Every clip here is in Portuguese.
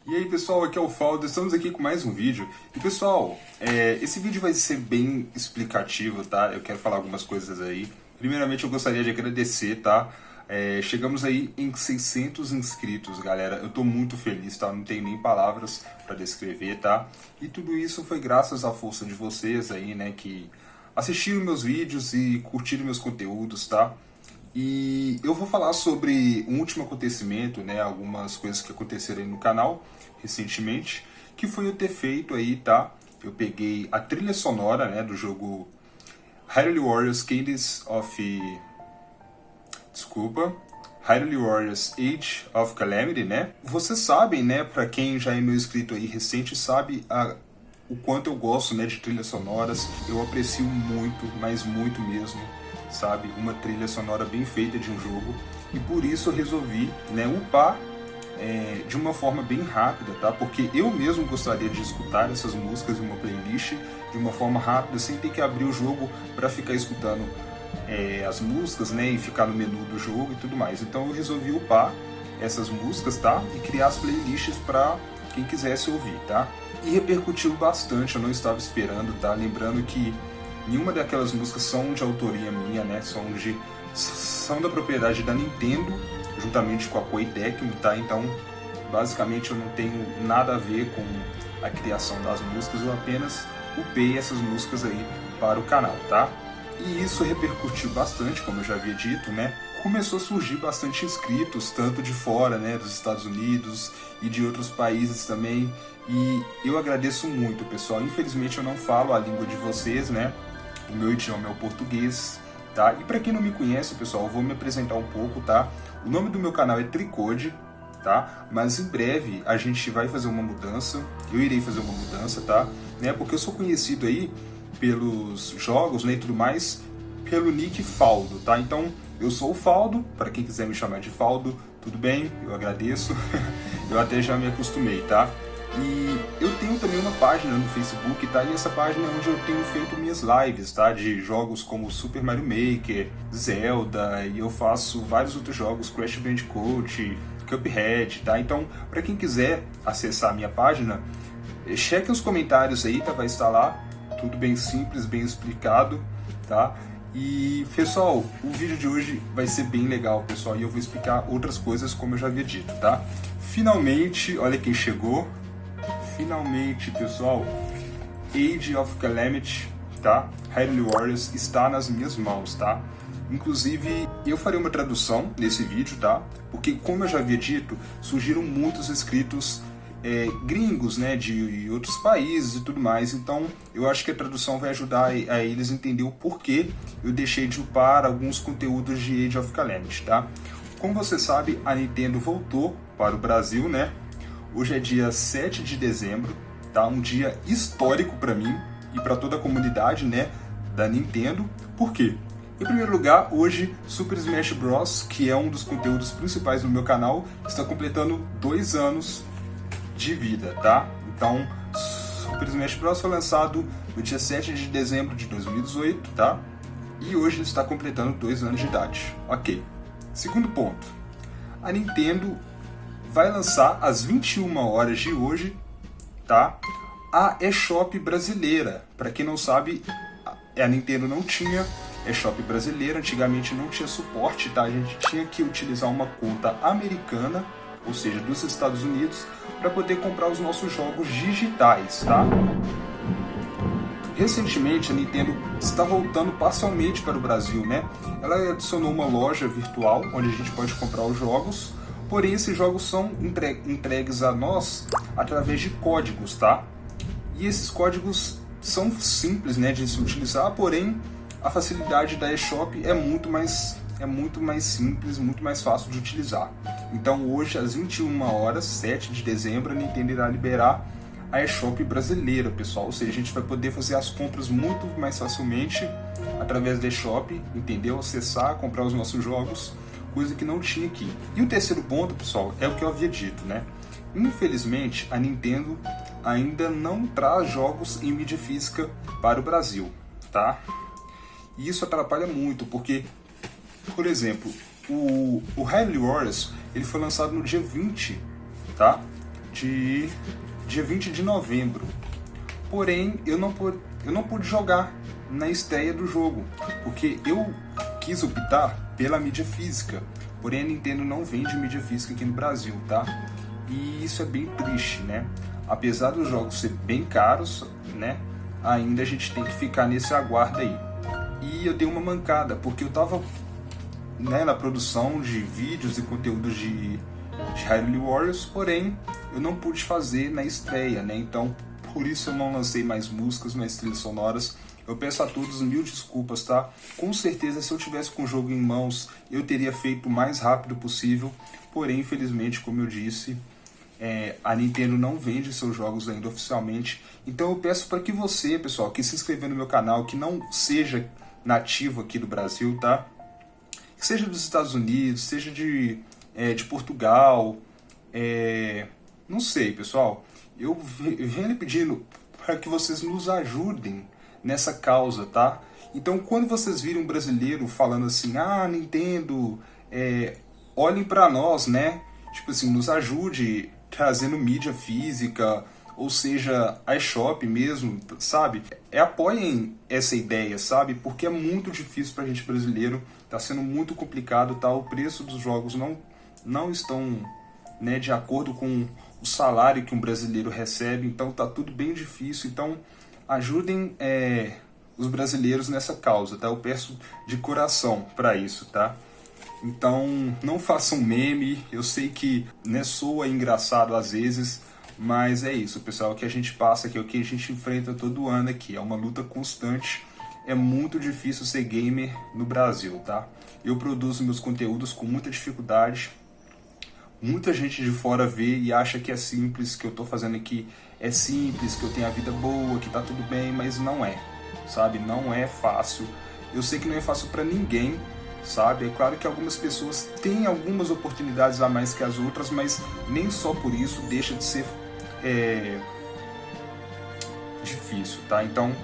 E aí pessoal, aqui é o Faldo, estamos aqui com mais um vídeo. E pessoal, esse vídeo vai ser bem explicativo, tá? Eu quero falar algumas coisas aí. Primeiramente eu gostaria de agradecer, tá? Chegamos aí em 600 inscritos, galera. Eu tô muito feliz, tá? Não tenho nem palavras pra descrever, tá? E tudo isso foi graças à força de vocês aí, né? Que assistiram meus vídeos e curtiram meus conteúdos, tá? E eu vou falar sobre um último acontecimento, né, algumas coisas que aconteceram aí no canal recentemente, que foi eu ter feito aí, tá? Eu peguei a trilha sonora, né, do jogo Hyrule Warriors Cadence of... Desculpa. Hyrule Warriors Age of Calamity, né? Vocês sabem, né, pra quem já é meu inscrito aí recente, sabe o quanto eu gosto, né, de trilhas sonoras. Eu aprecio muito, mas muito mesmo, sabe? Uma trilha sonora bem feita de um jogo. E por isso eu resolvi, né, upar de uma forma bem rápida, tá? Porque eu mesmo gostaria de escutar essas músicas em uma playlist de uma forma rápida, sem ter que abrir o jogo para ficar escutando as músicas, né, e ficar no menu do jogo e tudo mais. Então eu resolvi upar essas músicas, tá? E criar as playlists para quem quisesse ouvir, tá? E repercutiu bastante, eu não estava esperando, tá? Lembrando que nenhuma daquelas músicas são de autoria minha, né? São da propriedade da Nintendo, juntamente com a Koei Tecmo, tá? Então, basicamente eu não tenho nada a ver com a criação das músicas, eu apenas upei essas músicas aí para o canal, tá? E isso repercutiu bastante, como eu já havia dito, né? Começou a surgir bastante inscritos, tanto de fora, né, dos Estados Unidos e de outros países também. E eu agradeço muito, pessoal. Infelizmente eu não falo a língua de vocês, né? O meu idioma é o português, tá? E para quem não me conhece, pessoal, eu vou me apresentar um pouco, tá? O nome do meu canal é Tricode, tá? Mas em breve a gente vai fazer uma mudança. Eu irei fazer uma mudança, tá? Né? Porque eu sou conhecido aí pelos jogos, né, e tudo mais, pelo nick Faldo, tá? Então, eu sou o Faldo, para quem quiser me chamar de Faldo, tudo bem, eu agradeço. Eu até já me acostumei, tá? E eu tenho também uma página no Facebook, tá? E essa página é onde eu tenho feito minhas lives, tá? De jogos como Super Mario Maker, Zelda, e eu faço vários outros jogos, Crash Bandicoot, Cuphead, tá? Então, para quem quiser acessar a minha página, cheque os comentários aí, tá? Vai estar lá, tudo bem simples, bem explicado, tá? E, pessoal, o vídeo de hoje vai ser bem legal, pessoal, e eu vou explicar outras coisas como eu já havia dito, tá? Finalmente, olha quem chegou. Finalmente, pessoal, Age of Calamity, tá? Hyrule Warriors está nas minhas mãos, tá? Inclusive, eu farei uma tradução nesse vídeo, tá? Porque, como eu já havia dito, surgiram muitos inscritos gringos, né, de outros países e tudo mais. Então, eu acho que a tradução vai ajudar a eles a entender o porquê eu deixei de upar alguns conteúdos de Age of Calamity, tá? Como você sabe, a Nintendo voltou para o Brasil, né? Hoje é dia 7 de dezembro, tá? Um dia histórico para mim e para toda a comunidade, né, da Nintendo. Por quê? Em primeiro lugar, hoje Super Smash Bros, que é um dos conteúdos principais do meu canal, está completando 2 anos de vida, tá? Então, Super Smash Bros foi lançado no dia 7 de dezembro de 2018, tá? E hoje ele está completando 2 anos de idade. Ok. Segundo ponto. A Nintendo vai lançar às 21 horas de hoje, tá? A eShop brasileira. Para quem não sabe, a Nintendo não tinha eShop brasileira, antigamente não tinha suporte, tá? A gente tinha que utilizar uma conta americana, ou seja, dos Estados Unidos, para poder comprar os nossos jogos digitais, tá? Recentemente a Nintendo está voltando parcialmente para o Brasil, né? Ela adicionou uma loja virtual onde a gente pode comprar os jogos, porém esses jogos são entregues a nós através de códigos, tá? E esses códigos são simples, né, de se utilizar, porém a facilidade da eShop é muito mais simples, muito mais fácil de utilizar. Então hoje às 21 horas, 7 de dezembro, a Nintendo irá liberar a eShop brasileira, pessoal. Ou seja, a gente vai poder fazer as compras muito mais facilmente através da eShop, entendeu? Acessar, comprar os nossos jogos, coisa que não tinha aqui. E o terceiro ponto, pessoal, é o que eu havia dito, né? Infelizmente, a Nintendo ainda não traz jogos em mídia física para o Brasil, tá? E isso atrapalha muito, porque, por exemplo, o Hyrule Warriors, ele foi lançado no dia 20, tá? de dia 20 de novembro. Porém, eu não pude jogar na estreia do jogo, porque eu quis optar pela mídia física. Porém, a Nintendo não vende mídia física aqui no Brasil, tá? E isso é bem triste, né? Apesar dos jogos serem bem caros, né? Ainda a gente tem que ficar nesse aguardo aí. E eu dei uma mancada, porque eu tava, né, na produção de vídeos e conteúdos de Hyrule Warriors, porém eu não pude fazer na estreia, né? Então, por isso eu não lancei mais músicas, mais trilhas sonoras. Eu peço a todos mil desculpas, tá? Com certeza, se eu tivesse com o jogo em mãos, eu teria feito o mais rápido possível. Porém, infelizmente, como eu disse, a Nintendo não vende seus jogos ainda oficialmente. Então eu peço para que você, pessoal, que se inscrever no meu canal, que não seja nativo aqui do Brasil, tá? Que seja dos Estados Unidos, seja de Portugal, não sei, pessoal. Eu venho pedindo para que vocês nos ajudem nessa causa, tá? Então, quando vocês virem um brasileiro falando assim, Nintendo, olhem para nós, né? Tipo assim, nos ajude trazendo mídia física, ou seja, iShop mesmo, sabe? Apoiem essa ideia, sabe? Porque é muito difícil pra gente brasileiro, tá sendo muito complicado, tá? O preço dos jogos não estão, né, de acordo com o salário que um brasileiro recebe, então tá tudo bem difícil. Então ajudem os brasileiros nessa causa, tá? Eu peço de coração para isso, tá? Então não façam meme, eu sei que, né, soa engraçado às vezes, mas é isso, pessoal, o que a gente passa aqui, o que a gente enfrenta todo ano aqui, é uma luta constante. É muito difícil ser gamer no Brasil, tá? Eu produzo meus conteúdos com muita dificuldade. Muita gente de fora vê e acha que é simples, que eu tô fazendo aqui é simples, que eu tenho a vida boa, que tá tudo bem, mas não é, sabe? Não é fácil. Eu sei que não é fácil pra ninguém, sabe? É claro que algumas pessoas têm algumas oportunidades a mais que as outras, mas nem só por isso deixa de ser difícil, tá? Então,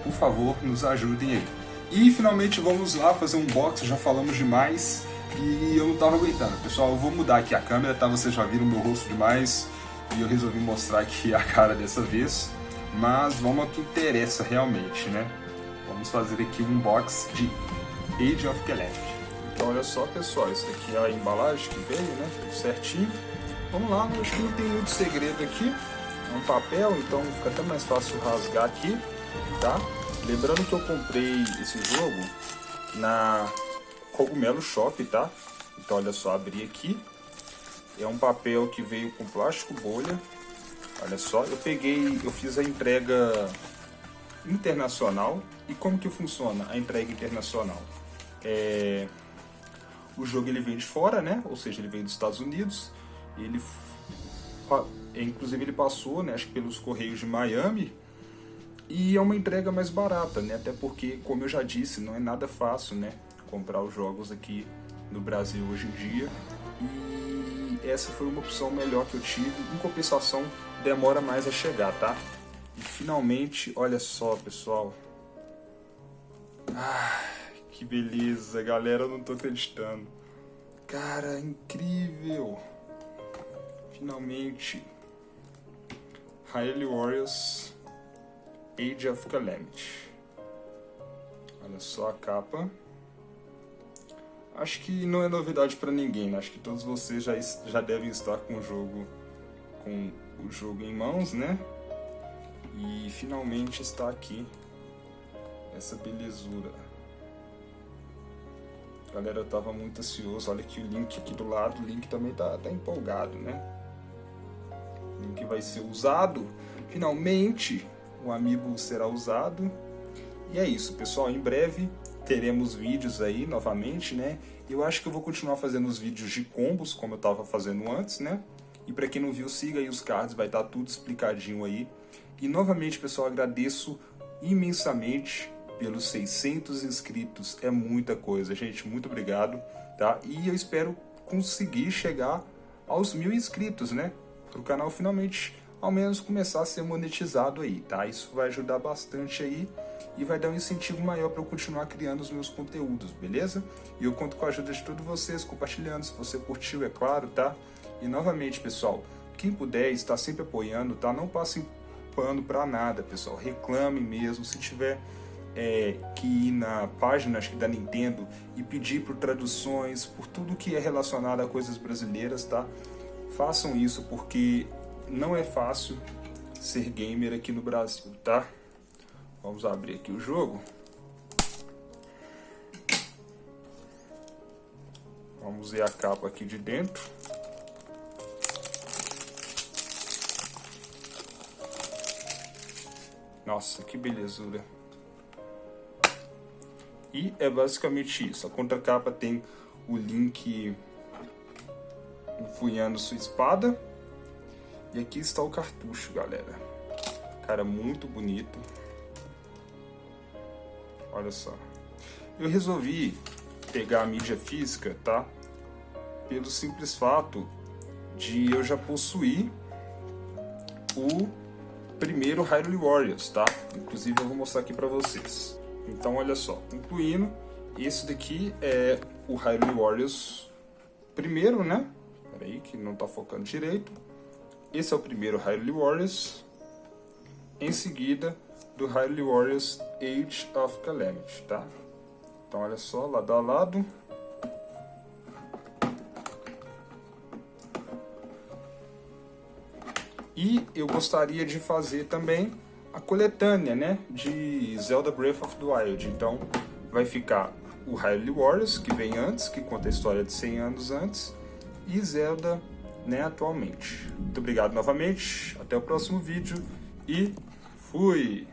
por favor, nos ajudem aí. E finalmente vamos lá fazer um unboxing, já falamos demais e eu não tava aguentando. Pessoal, eu vou mudar aqui a câmera, tá? Vocês já viram meu rosto demais e eu resolvi mostrar aqui a cara dessa vez. Mas vamos ao que interessa realmente, né? Vamos fazer aqui um unboxing de Age of Calamity. Então olha só, pessoal, isso aqui é a embalagem que veio, né? Tudo certinho. Vamos lá, acho que não tem muito segredo aqui. É um papel, então fica até mais fácil rasgar aqui, tá? Lembrando que eu comprei esse jogo na Cogumelo Shop, tá? Então olha só, abri aqui. É um papel que veio com plástico bolha. Olha só, eu fiz a entrega internacional. E como que funciona a entrega internacional? O jogo ele vem de fora, né? Ou seja, ele vem dos Estados Unidos. Inclusive ele passou, né, acho que pelos Correios de Miami. E é uma entrega mais barata, né? Até porque, como eu já disse, não é nada fácil, né, comprar os jogos aqui no Brasil hoje em dia. E essa foi uma opção melhor que eu tive. Em compensação, demora mais a chegar, tá? E finalmente, olha só, pessoal. Que beleza, galera, eu não tô acreditando. Cara, incrível. Finalmente. Hyrule Warriors Age of Calamity. Olha só a capa. Acho que não é novidade para ninguém, né? Acho que todos vocês já devem estar com o jogo em mãos, né? E finalmente está aqui essa belezura. Galera, eu tava muito ansioso. Olha aqui o Link aqui do lado. O Link também tá empolgado, né? O Link vai ser usado. Finalmente o Amiibo será usado. E é isso, pessoal. Em breve teremos vídeos aí novamente, né? Eu acho que eu vou continuar fazendo os vídeos de combos, como eu tava fazendo antes, né? E pra quem não viu, siga aí os cards, vai estar tudo explicadinho aí. E novamente, pessoal, agradeço imensamente pelos 600 inscritos. É muita coisa, gente. Muito obrigado, tá? E eu espero conseguir chegar aos 1000 inscritos, né? Para o canal finalmente, ao menos, começar a ser monetizado aí, tá? Isso vai ajudar bastante aí e vai dar um incentivo maior para eu continuar criando os meus conteúdos, beleza? E eu conto com a ajuda de todos vocês, compartilhando, se você curtiu, é claro, tá? E novamente, pessoal, quem puder está sempre apoiando, tá? Não passem pano pra nada, pessoal. Reclame mesmo. Se tiver que ir na página, acho que da Nintendo, e pedir por traduções, por tudo que é relacionado a coisas brasileiras, tá? Façam isso, porque não é fácil ser gamer aqui no Brasil, tá? Vamos abrir aqui o jogo. Vamos ver a capa aqui de dentro. Nossa, que belezura. E é basicamente isso. A contracapa tem o Link empunhando sua espada. E aqui está o cartucho, galera. Cara, muito bonito. Olha só. Eu resolvi pegar a mídia física, tá? Pelo simples fato de eu já possuir o primeiro Hyrule Warriors, tá? Inclusive eu vou mostrar aqui pra vocês. Então olha só, incluindo, esse daqui é o Hyrule Warriors primeiro, né? Peraí que não tá focando direito. Esse é o primeiro Hyrule Warriors. Em seguida, do Hyrule Warriors Age of Calamity, tá? Então olha só, lado a lado. E eu gostaria de fazer também a coletânea, né, de Zelda Breath of the Wild. Então vai ficar o Hyrule Warriors, que vem antes, que conta a história de 100 anos antes, e Zelda, né, atualmente. Muito obrigado novamente, até o próximo vídeo e fui!